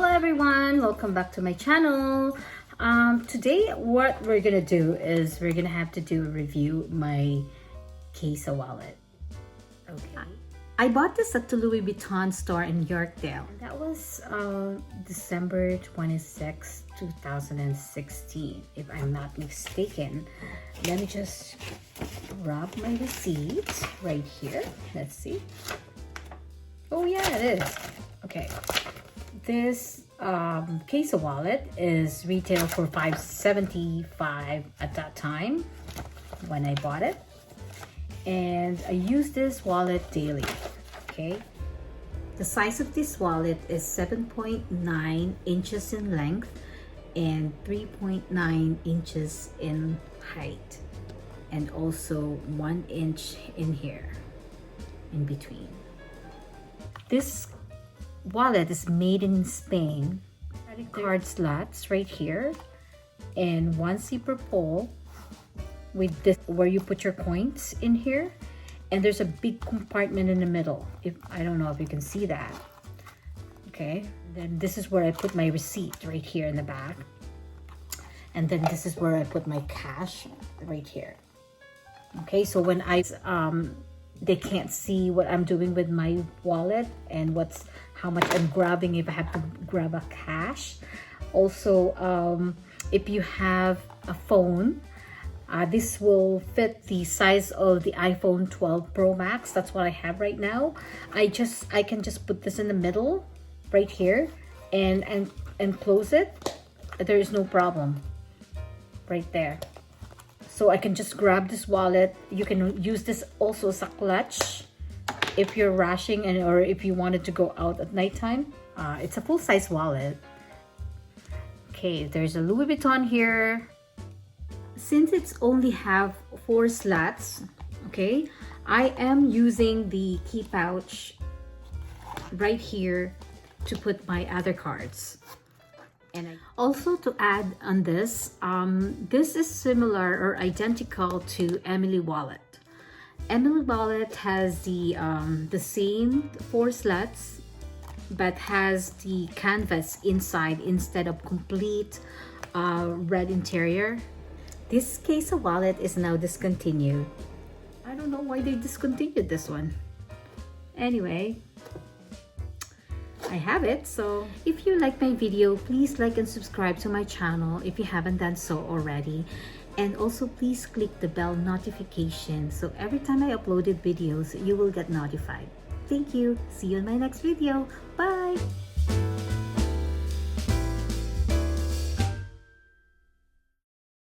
Hello everyone, welcome back to my channel. Today what we're gonna do is we're gonna have to do a review my CAISSA wallet. Okay, I bought this at the Louis Vuitton store in Yorkdale. That was December 26, 2016, if I'm not mistaken. Let me just grab my receipt right here. Let's see. Oh yeah, it is. Okay. This CAISSA wallet is retail for $575 at that time when I bought it, and I use this wallet daily. Okay, the size of this wallet is 7.9 inches in length and 3.9 inches in height, and also 1 inch in here in between. This wallet is made in Spain. Credit card slots right here, and one zipper pull with this where you put your coins in here, and there's a big compartment in the middle. If I don't know if you can see that. Okay, then this is where I put my receipt right here in the back, and then this is where I put my cash right here. Okay, so when they can't see what I'm doing with my wallet and how much I'm grabbing if I have to grab a cash. Also, if you have a phone, this will fit the size of the iPhone 12 Pro Max. That's what I have right now. I can just put this in the middle right here and close it. There is no problem right there. So I can just grab this wallet. You can use this also as a clutch if you're rushing or if you wanted to go out at nighttime. It's a full-size wallet. Okay, there's a Louis Vuitton here. Since it's only have 4 slots, okay, I am using the key pouch right here to put my other cards. And also to add on this, this is similar or identical to Emily wallet. Emily wallet has the same 4 slots, but has the canvas inside instead of complete red interior. This CAISSA wallet is now discontinued. I don't know why they discontinued this one. Anyway, I have it. So if you like my video, please like and subscribe to my channel if you haven't done so already, and also please click the bell notification so every time I uploaded videos you will get notified. Thank you. See you in my next video. Bye.